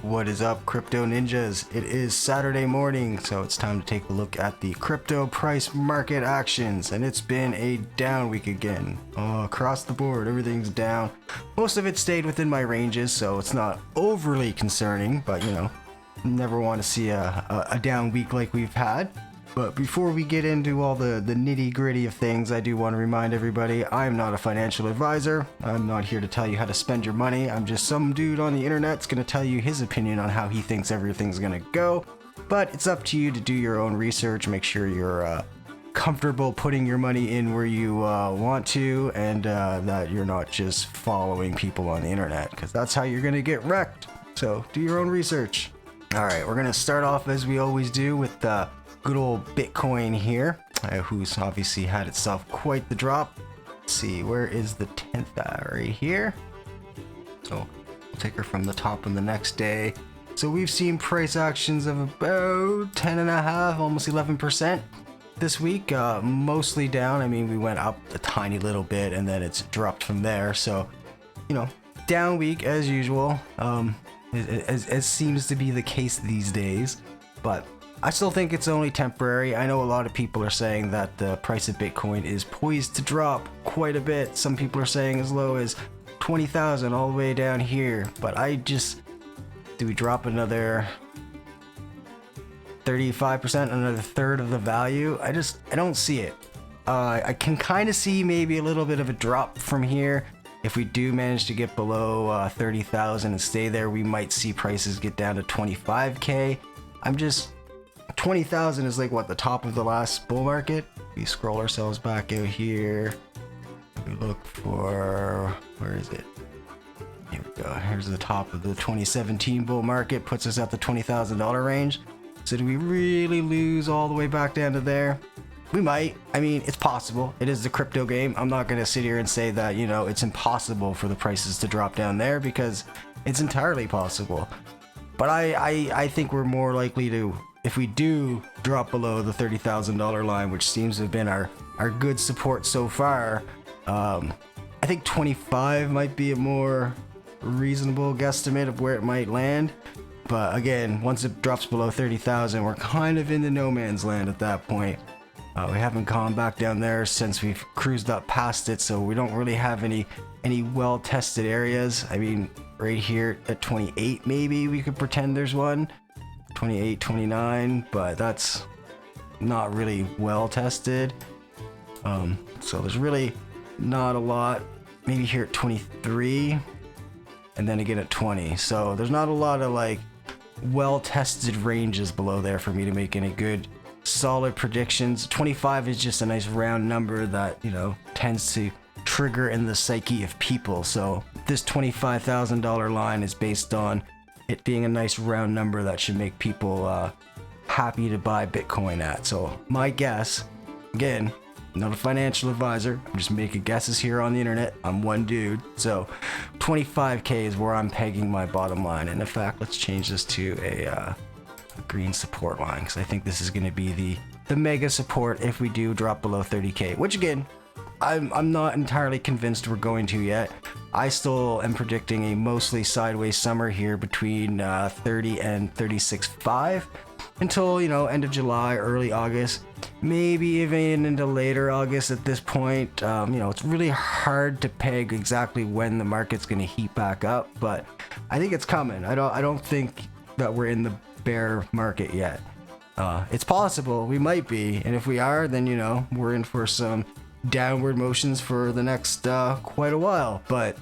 What is up, crypto ninjas? It is Saturday morning, so it's time to take a look at the crypto price market actions, and it's been a down week again. Across the board, everything's down. Most of it stayed within my ranges, so it's not overly concerning, but you know, never want to see a down week like we've had. But before we get into all the nitty-gritty of things, I do want to remind everybody, I'm not a financial advisor. I'm not here to tell you how to spend your money. I'm just some dude on the internet that's going to tell you his opinion on how he thinks everything's going to go. But it's up to you to do your own research, make sure you're comfortable putting your money in where you want to, and that you're not just following people on the internet, because that's how you're going to get wrecked. So do your own research. All right, we're going to start off as we always do with good old Bitcoin here, who's obviously had itself quite the drop. Let's see, where is the 10th? Right here. So we'll take her from the top on the next day. So we've seen price actions of about 10.5, almost 11% this week, mostly down. I mean, we went up a tiny little bit and then it's dropped from there. So, you know, down week as usual, as seems to be the case these days, but I still think it's only temporary. I know a lot of people are saying that the price of Bitcoin is poised to drop quite a bit. Some people are saying as low as 20,000 all the way down here. But do we drop another 35%, another third of the value? I don't see it. I can kind of see maybe a little bit of a drop from here. If we do manage to get below 30,000 and stay there, we might see prices get down to 25K. 20,000 is like what, the top of the last bull market. We scroll ourselves back out here. We look for, where is it? Here we go. Here's the top of the 2017 bull market, puts us at the $20,000 range. So do we really lose all the way back down to there? We might. I mean, it's possible. It is the crypto game. I'm not going to sit here and say that, you know, it's impossible for the prices to drop down there, because it's entirely possible. But I think we're more likely to, if we do drop below the $30,000 line, which seems to have been our good support so far, I think 25 might be a more reasonable guesstimate of where it might land. But again, once it drops below 30,000, we're kind of in the no man's land at that point. We haven't gone back down there since we've cruised up past it, so we don't really have any well-tested areas. I mean, right here at 28, maybe we could pretend there's one. 28, 29, but that's not really well tested. So there's really not a lot. Maybe here at 23, and then again at 20. So there's not a lot of like well tested ranges below there for me to make any good solid predictions. 25 is just a nice round number that, you know, tends to trigger in the psyche of people. So this $25,000 line is based on it being a nice round number that should make people happy to buy Bitcoin at. So my guess, again, not a financial advisor, I'm just making guesses here on the internet. I'm one dude. So 25K is where I'm pegging my bottom line. And in fact, let's change this to a green support line, because I think this is going to be the mega support if we do drop below 30K, which again, I'm not entirely convinced we're going to yet. I still am predicting a mostly sideways summer here between 30 and 36.5 until, you know, end of July, early August, maybe even into later August at this point. You know, it's really hard to peg exactly when the market's going to heat back up, but I think it's coming. I don't think that we're in the bear market yet. It's possible we might be, and if we are, then, you know, we're in for some downward motions for the next quite a while. But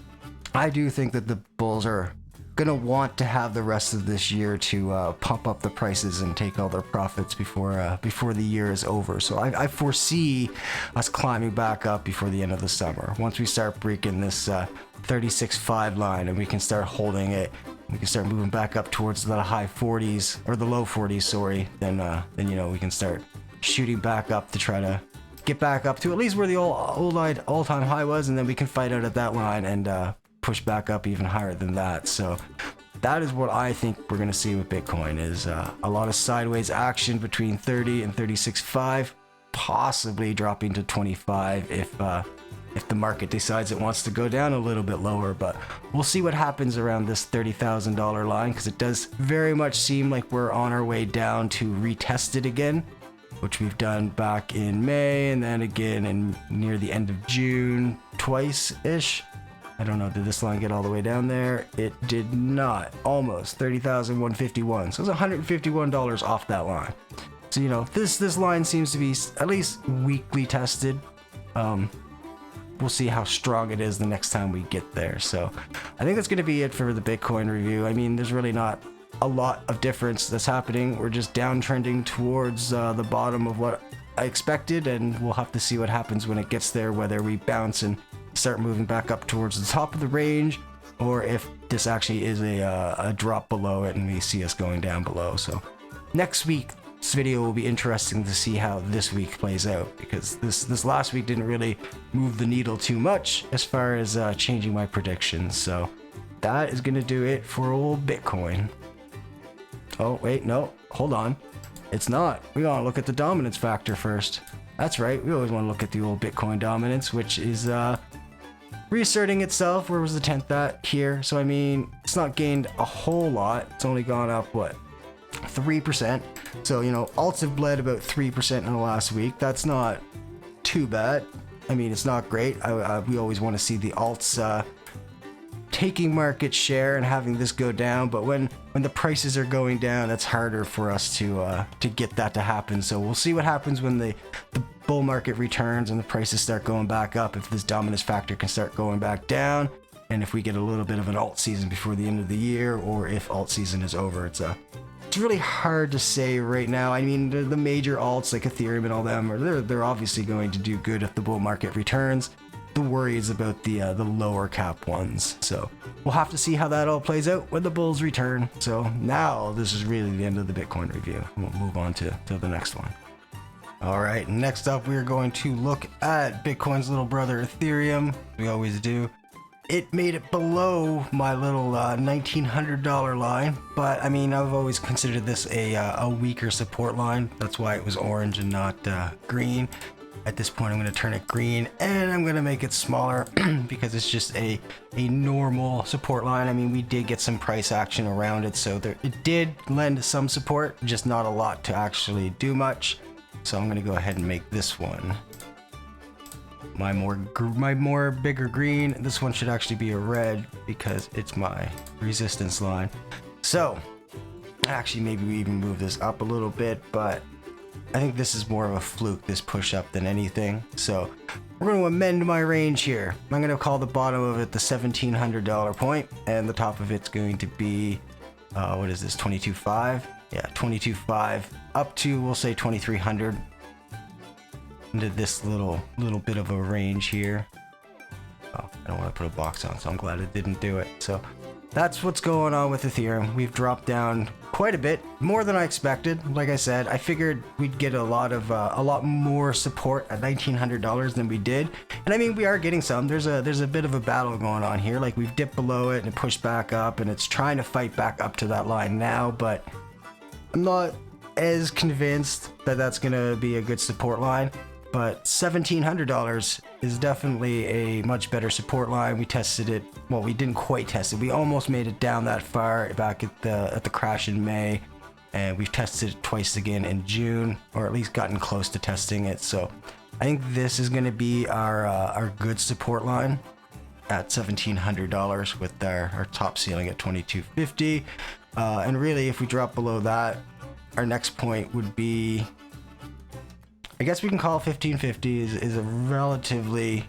I do think that the bulls are gonna want to have the rest of this year to pump up the prices and take all their profits before the year is over. So I foresee us climbing back up before the end of the summer. Once we start breaking this 36.5 line and we can start holding it, we can start moving back up towards the high 40s, or the low 40s, sorry, then you know, we can start shooting back up to try to get back up to at least where the all-time high was, and then we can fight out at that line and push back up even higher than that. So that is what I think we're going to see with Bitcoin, is a lot of sideways action between 30 and 36.5, possibly dropping to 25 if if the market decides it wants to go down a little bit lower. But we'll see what happens around this $30,000 line, because it does very much seem like we're on our way down to retest it again, which we've done back in May and then again in near the end of June twice-ish. I don't know, did this line get all the way down there? It did not. Almost 30,151. So it's $151 off that line. So, you know, this line seems to be at least weekly tested. We'll see how strong it is the next time we get there. So I think that's going to be it for the Bitcoin review. I mean, there's really not a lot of difference that's happening. We're just downtrending towards the bottom of what I expected, and we'll have to see what happens when it gets there, whether we bounce and start moving back up towards the top of the range, or if this actually is a drop below it and we see us going down below. So next week's video will be interesting to see how this week plays out, because this last week didn't really move the needle too much as far as changing my predictions. So that is going to do it for old Bitcoin. Oh, wait, no, hold on. It's not. We want to look at the dominance factor first. That's right. We always want to look at the old Bitcoin dominance, which is reasserting itself. Where was the 10th at? Here. So, I mean, it's not gained a whole lot. It's only gone up, what, 3%. So, you know, alts have bled about 3% in the last week. That's not too bad. I mean, it's not great. We always want to see the alts taking market share and having this go down, but when the prices are going down, it's harder for us to get that to happen. So we'll see what happens when the bull market returns and the prices start going back up, if this dominance factor can start going back down, and if we get a little bit of an alt season before the end of the year, or if alt season is over. It's really hard to say right now. I mean, the major alts like Ethereum and all them, they're obviously going to do good if the bull market returns. The worry is about the lower cap ones. So we'll have to see how that all plays out when the bulls return. So now this is really the end of the Bitcoin review. We'll move on to the next one. All right, next up we're going to look at Bitcoin's little brother Ethereum. We always do. It made it below my little $1,900 line, but I mean, I've always considered this a weaker support line. That's why it was orange and not green. At this point, I'm going to turn it green, and I'm going to make it smaller because it's just a normal support line. I mean, we did get some price action around it, so it did lend some support, just not a lot to actually do much. So I'm going to go ahead and make this one my more bigger green. This one should actually be a red because it's my resistance line. So actually, maybe we even move this up a little bit, but I think this is more of a fluke, this push up, than anything. So we're going to amend my range here. I'm going to call the bottom of it the $1,700 point, and the top of it's going to be, what is this, 22.5? Yeah, 22.5 up to, we'll say 2,300. Into this little bit of a range here. Oh, I don't want to put a box on, so I'm glad it didn't do it. So that's what's going on with Ethereum. We've dropped down quite a bit, more than I expected. Like I said, I figured we'd get a lot more support at $1,900 than we did, and I mean, we are getting some. There's a bit of a battle going on here. Like, we've dipped below it and it pushed back up, and it's trying to fight back up to that line now. But I'm not as convinced that that's gonna be a good support line. But $1,700 is definitely a much better support line. We tested it. Well, we didn't quite test it. We almost made it down that far back at the crash in May, and we've tested it twice again in June, or at least gotten close to testing it. So I think this is going to be our good support line at $1,700 with our top ceiling at $2,250. And really, if we drop below that, our next point would be, I guess we can call 1550 is a relatively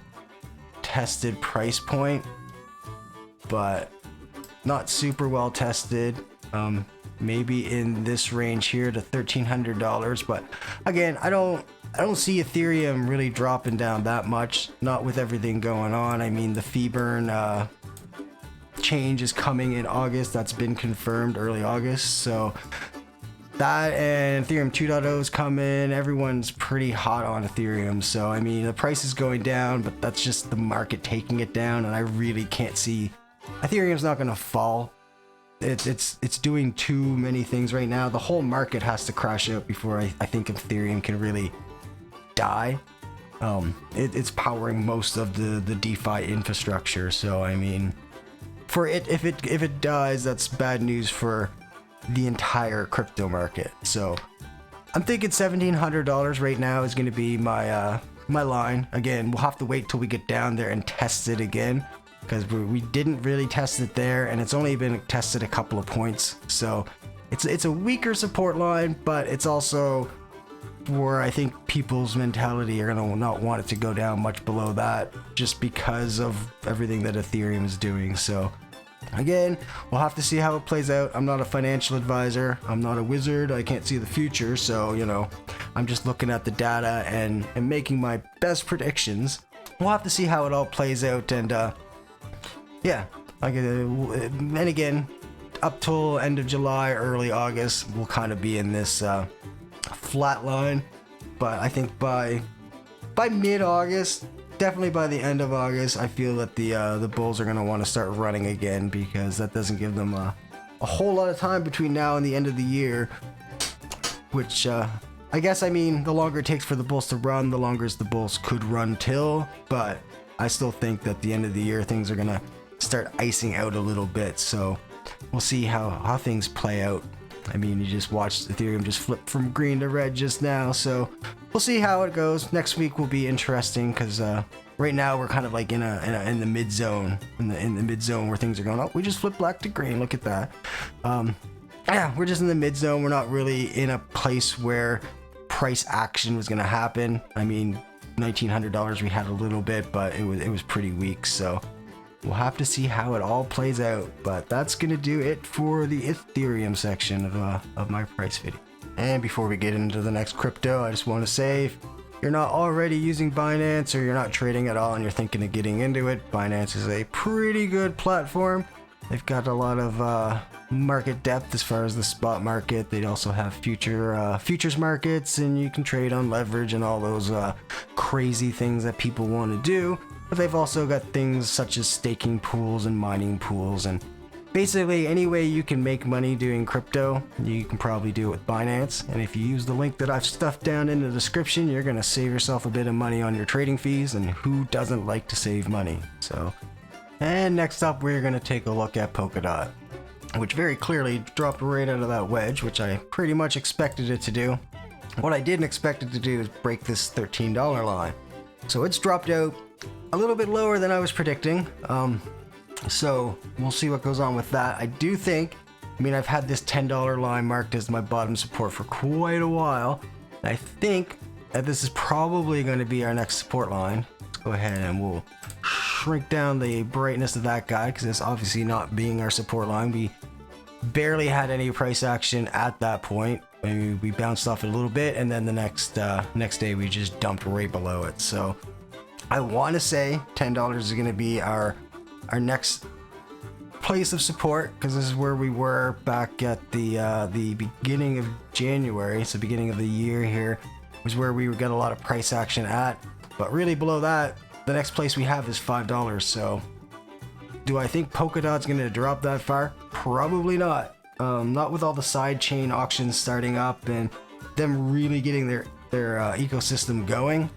tested price point, but not super well tested. Maybe in this range here to $1,300, but again, I don't see Ethereum really dropping down that much. Not with everything going on. I mean, the fee burn change is coming in August. That's been confirmed, early August. So that and Ethereum 2.0 is coming. Everyone's pretty hot on Ethereum. So, I mean, the price is going down, but that's just the market taking it down. And I really can't see Ethereum's not going to fall. It's doing too many things right now. The whole market has to crash out before I think Ethereum can really die. It's powering most of the DeFi infrastructure. So I mean, for it, if it dies, that's bad news for the entire crypto market. So I'm thinking $1,700 right now is going to be my my line. Again, we'll have to wait till we get down there and test it again, because we didn't really test it there, and it's only been tested a couple of points. So it's a weaker support line, but it's also where I think people's mentality are gonna not want it to go down much below that, just because of everything that Ethereum is doing. So again, we'll have to see how it plays out. I'm not a financial advisor. I'm not a wizard. I can't see the future. So, you know, I'm just looking at the data and making my best predictions. We'll have to see how it all plays out. And yeah, and again, up till end of July, early August, we'll kind of be in this flat line. But I think by mid-August, definitely by the end of August, I feel that the bulls are going to want to start running again, because that doesn't give them a whole lot of time between now and the end of the year, which I guess, I mean, the longer it takes for the bulls to run, the longer the bulls could run till, but I still think that the end of the year things are going to start icing out a little bit. So we'll see how things play out. I mean, you just watched Ethereum just flip from green to red just now, so we'll see how it goes. Next week will be interesting, because right now we're kind of like in the mid zone, in the mid zone where things are going. Oh, we just flipped black to green. Look at that. Yeah, we're just in the mid zone. We're not really in a place where price action was going to happen. I mean, $1,900 we had a little bit, but it was pretty weak. So we'll have to see how it all plays out, but that's gonna do it for the Ethereum section of my price video. And before we get into the next crypto, I just want to say, if you're not already using Binance, or you're not trading at all and you're thinking of getting into it, Binance is a pretty good platform. They've got a lot of market depth as far as the spot market. They also have futures markets, and you can trade on leverage and all those crazy things that people want to do. But they've also got things such as staking pools and mining pools, and basically any way you can make money doing crypto, you can probably do it with Binance. And if you use the link that I've stuffed down in the description, you're going to save yourself a bit of money on your trading fees, and who doesn't like to save money? So, and next up, we're going to take a look at Polkadot, which very clearly dropped right out of that wedge, which I pretty much expected it to do. What I didn't expect it to do is break this $13 line. So it's dropped out a little bit lower than I was predicting. So we'll see what goes on with that. I do think, I mean, I've had this $10 line marked as my bottom support for quite a while. I think that this is probably going to be our next support line. Let's go ahead and we'll shrink down the brightness of that guy, because it's obviously not being our support line. We barely had any price action at that point. Maybe we bounced off it a little bit, and then the next day we just dumped right below it. So I want to say $10 is going to be our next place of support, because this is where we were back at the beginning of January. So beginning of the year here was where we got a lot of price action at. But really below that, the next place we have is $5. So do I think Polkadot's going to drop that far? Probably not. Not with all the side chain auctions starting up and them really getting their ecosystem going.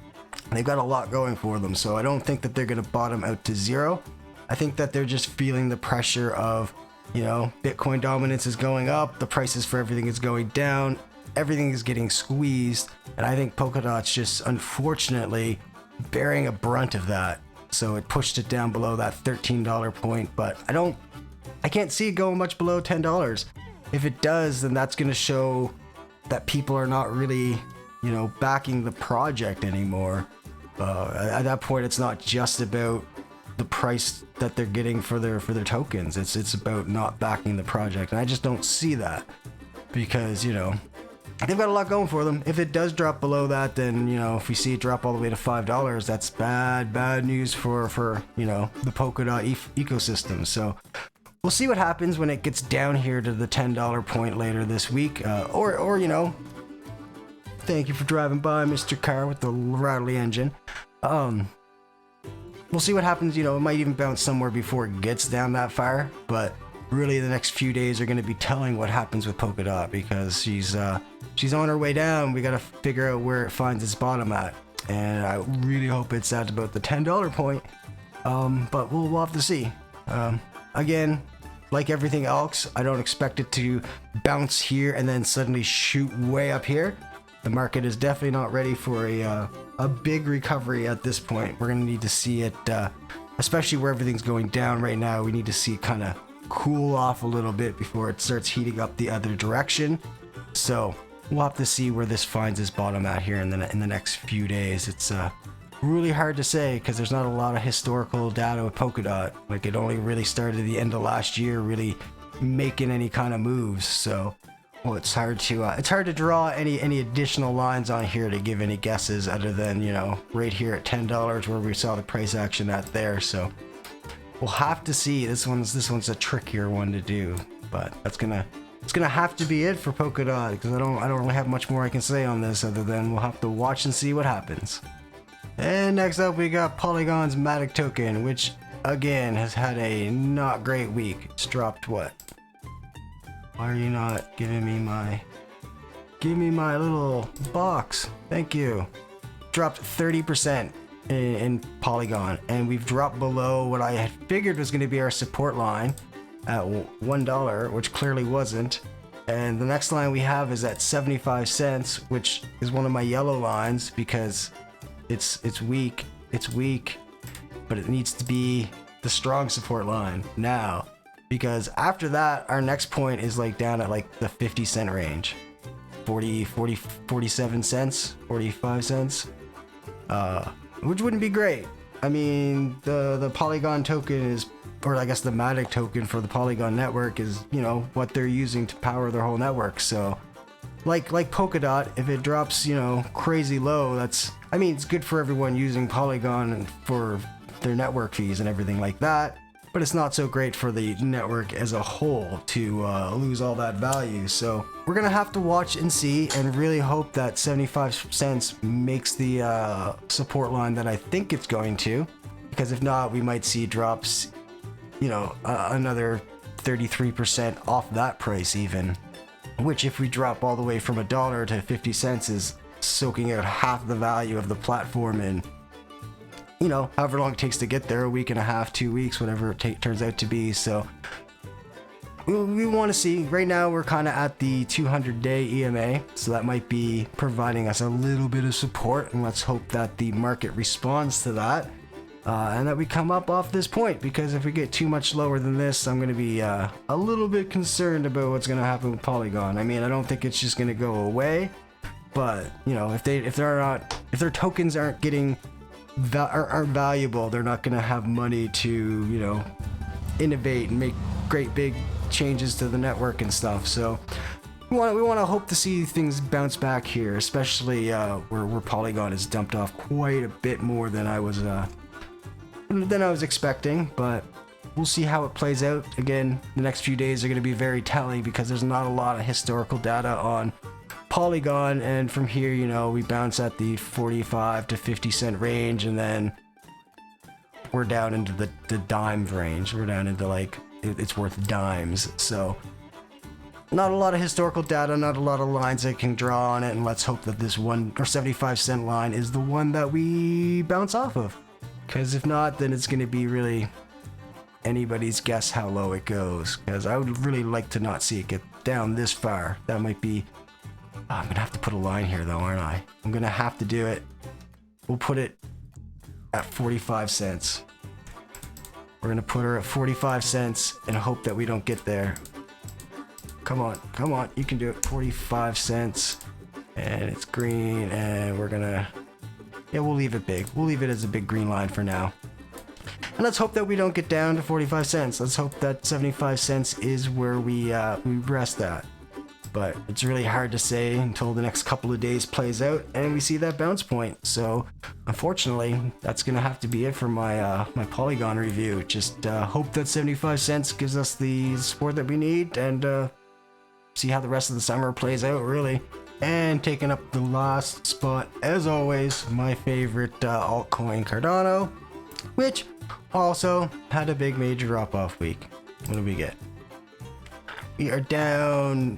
They've got a lot going for them, so I don't think that they're going to bottom out to zero. I think that they're just feeling the pressure of, you know, Bitcoin dominance is going up, the prices for everything is going down, everything is getting squeezed, and I think Polkadot's just unfortunately bearing a brunt of that. So it pushed it down below that $13 point, but I can't see it going much below $10. If it does, then that's going to show that people are not really, you know, backing the project anymore. At that point, it's not just about the price that they're getting for their tokens. It's about not backing the project, and I just don't see that, because, you know, they've got a lot going for them. If it does drop below that, then, you know, if we see it drop all the way to $5, that's bad news for you know, the Polkadot ecosystem. So we'll see what happens when it gets down here to the $10 point later this week, or you know, thank you for driving by, Mr. Car with the rattly engine. We'll see what happens. You know, it might even bounce somewhere before it gets down that far, but really the next few days are going to be telling what happens with Polkadot, because she's on her way down. We got to figure out where it finds its bottom at. and I really hope it's at about the $10 point. But we'll have to see. Again, like everything else, I don't expect it to bounce here and then suddenly shoot way up here. The market is definitely not ready for a big recovery at this point. We're gonna need to see it, especially where everything's going down right now. We need to see it kind of cool off a little bit before it starts heating up the other direction. So we'll have to see where this finds its bottom at here in the next few days. It's really hard to say because there's not a lot of historical data with Polkadot. Like, it only really started at the end of last year, really making any kind of moves. So, well, it's hard to draw any additional lines on here to give any guesses other than, you know, right here at $10 where we saw the price action at there. So we'll have to see. This one's a trickier one to do, but it's gonna have to be it for Polkadot because I don't really have much more I can say on this other than we'll have to watch and see what happens. And next up we got Polygon's MATIC token, which again has had a not great week. It's dropped what? Why are you not giving me my... Give me my little box. Thank you. Dropped 30% in Polygon, and we've dropped below what I had figured was going to be our support line at $1, which clearly wasn't. And the next line we have is at 75 cents, which is one of my yellow lines because it's weak, but it needs to be the strong support line now, because after that our next point is like down at like the 50-cent range, 47 cents, 45 cents, which wouldn't be great. I mean, the Polygon token is, or I guess the MATIC token for the Polygon network is, you know, what they're using to power their whole network. So like Polkadot, if it drops, you know, crazy low, that's, I mean, it's good for everyone using Polygon and for their network fees and everything like that, but it's not so great for the network as a whole to lose all that value. So we're gonna have to watch and see and really hope that 75 cents makes the support line that I think it's going to, because if not, we might see drops, you know, another 33% off that price even, which if we drop all the way from $1 to 50 cents is soaking out half the value of the platform in, you know, however long it takes to get there, a week and a half, 2 weeks, whatever it turns out to be. So we want to see. Right now we're kind of at the 200-day EMA, so that might be providing us a little bit of support, and let's hope that the market responds to that. And that we come up off this point, because if we get too much lower than this, I'm going to be a little bit concerned about what's going to happen with Polygon. I mean, I don't think it's just going to go away, but you know, if their tokens aren't getting aren't valuable, they're not going to have money to, you know, innovate and make great big changes to the network and stuff. So we want to hope to see things bounce back here, especially where Polygon has dumped off quite a bit more than I was expecting, but we'll see how it plays out. Again, the next few days are going to be very telling because there's not a lot of historical data on Polygon, and from here, you know, we bounce at the 45 to 50 cent range, and then we're down into the dime range. We're down into like it's worth dimes. So not a lot of historical data, not a lot of lines I can draw on it, and let's hope that this 1 or 75 cent line is the one that we bounce off of. Because if not, then it's going to be really anybody's guess how low it goes. Because I would really like to not see it get down this far. That might be... I'm going to have to put a line here though, aren't I? I'm going to have to do it. We'll put it at 45 cents. We're going to put her at 45 cents and hope that we don't get there. Come on, come on. You can do it. 45 cents. And it's green, and we're going to... Yeah, we'll leave it big. We'll leave it as a big green line for now. And let's hope that we don't get down to 45 cents. Let's hope that 75 cents is where we rest at. But it's really hard to say until the next couple of days plays out and we see that bounce point. So unfortunately, that's going to have to be it for my my Polygon review. Just hope that 75 cents gives us the support that we need, and see how the rest of the summer plays out, really. And taking up the last spot, as always, my favorite altcoin, Cardano, which also had a big major drop-off week. What do we get? We are down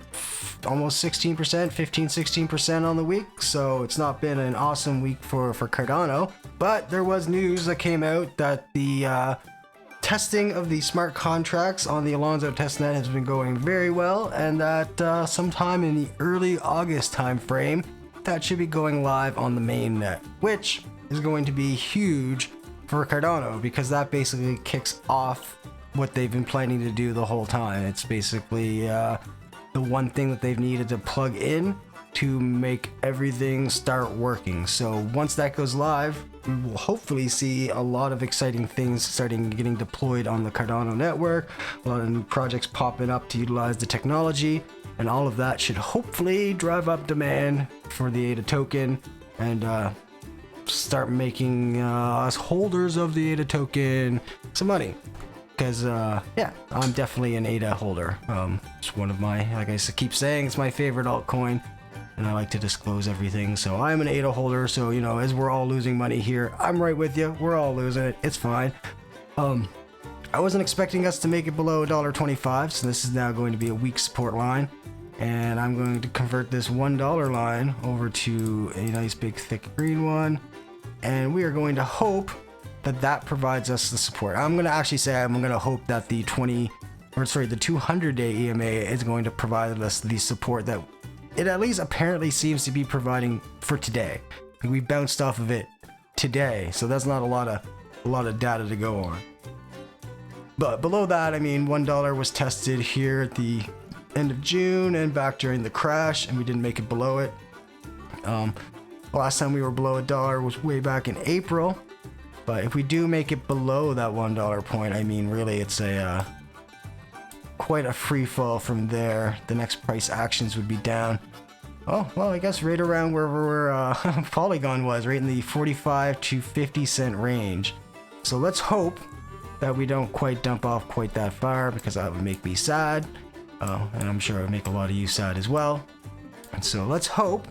almost 16%, 15-16% on the week. So it's not been an awesome week for Cardano, but there was news that came out that the testing of the smart contracts on the Alonzo testnet has been going very well, and that sometime in the early August timeframe, that should be going live on the mainnet, which is going to be huge for Cardano because that basically kicks off what they've been planning to do the whole time. It's basically the one thing that they've needed to plug in to make everything start working. So once that goes live, we will hopefully see a lot of exciting things getting deployed on the Cardano network, a lot of new projects popping up to utilize the technology, and all of that should hopefully drive up demand for the ADA token and start making us holders of the ADA token some money. Because, yeah, I'm definitely an ADA holder. It's one of my, like I keep saying, it's my favorite altcoin, and I like to disclose everything. So I'm an ADA holder, so, you know, as we're all losing money here, I'm right with you. We're all losing it. It's fine. I wasn't expecting us to make it below $1.25, so this is now going to be a weak support line. And I'm going to convert this $1 line over to a nice big thick green one. And we are going to hope that provides us the support. I'm going to actually say I'm going to hope that the 200-day EMA is going to provide us the support that it at least apparently seems to be providing for today. We bounced off of it today, so that's not a lot of data to go on. But below that, I mean, $1 was tested here at the end of June and back during the crash, and we didn't make it below it. Last time we were below $1 was way back in April. But if we do make it below that $1 point, I mean, really, it's a quite a free fall from there. The next price actions would be down. Oh, well, I guess right around where Polygon was, right in the 45 to 50 cent range. So let's hope that we don't quite dump off quite that far, because that would make me sad. And I'm sure it would make a lot of you sad as well. And so let's hope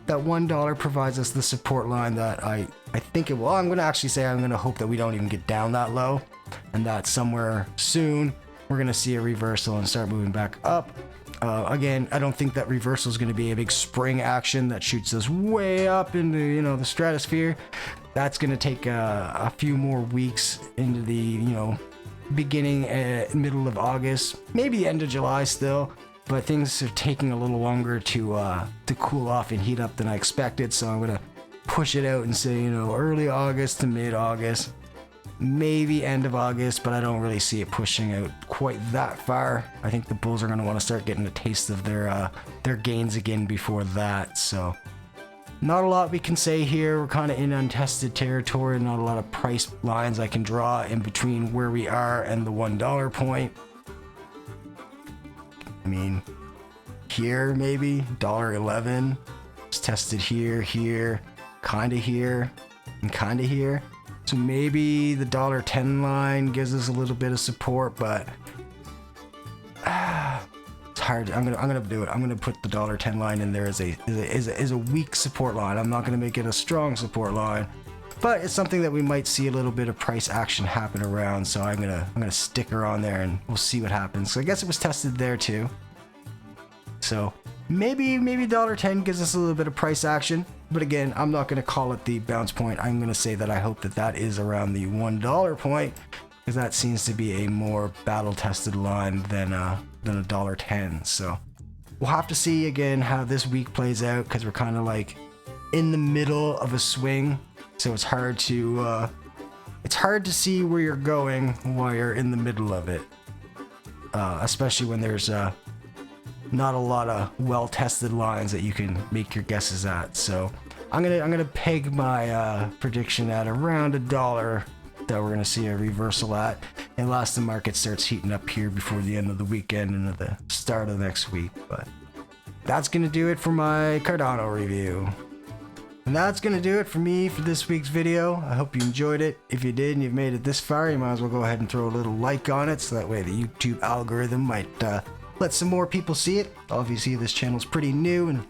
that $1 provides us the support line that I think it will. I'm going to actually say I'm going to hope that we don't even get down that low, and that somewhere soon we're going to see a reversal and start moving back up. Again, I don't think that reversal is going to be a big spring action that shoots us way up into, you know, the stratosphere. That's going to take a few more weeks into the, you know, beginning middle of August, maybe end of July still. But things are taking a little longer to cool off and heat up than I expected, so I'm gonna push it out and say, you know, early August to mid-August, maybe end of August, but I don't really see it pushing out quite that far. I think the bulls are gonna want to start getting a taste of their gains again before that. So not a lot we can say here. We're kind of in untested territory. Not a lot of price lines I can draw in between where we are and the $1 point. I mean, here maybe $1.11. It's tested here, kind of here, and kind of here. So maybe the $1.10 line gives us a little bit of support, but it's hard. I'm gonna do it. I'm gonna put the $1.10 line in there as a weak support line. I'm not gonna make it a strong support line, but it's something that we might see a little bit of price action happen around. So I'm gonna stick her on there, and we'll see what happens. So I guess it was tested there too. So maybe $1.10 gives us a little bit of price action, but again, I'm not gonna call it the bounce point. I'm gonna say that I hope that is around the $1 point, because that seems to be a more battle tested line than a $1.10. So we'll have to see again how this week plays out, because we're kind of like in the middle of a swing. So it's hard to see where you're going while you're in the middle of it, especially when there's not a lot of well-tested lines that you can make your guesses at. So I'm gonna peg my prediction at around $1 that we're gonna see a reversal at, unless the market starts heating up here before the end of the weekend and at the start of next week. But that's gonna do it for my Cardano review. And that's gonna do it for me for this week's video. I hope you enjoyed it. If you did and you've made it this far, you might as well go ahead and throw a little like on it, so that way the YouTube algorithm might let some more people see it. Obviously this channel's pretty new and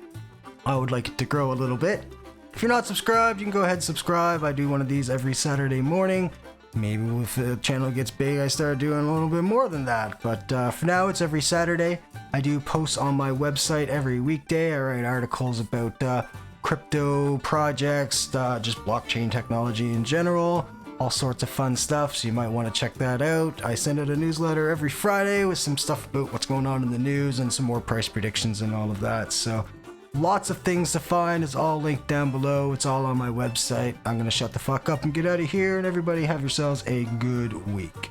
I would like it to grow a little bit. If you're not subscribed, you can go ahead and subscribe. I do one of these every Saturday morning. maybe if the channel gets big, I start doing a little bit more than that. But for now, it's every Saturday. I do posts on my website every weekday. I write articles about crypto projects, just blockchain technology in general, all sorts of fun stuff, so you might want to check that out. I send out a newsletter every Friday with some stuff about what's going on in the news and some more price predictions and all of that. So lots of things to find. It's all linked down below. It's all on my website. I'm gonna shut the fuck up and get out of here, and everybody have yourselves a good week.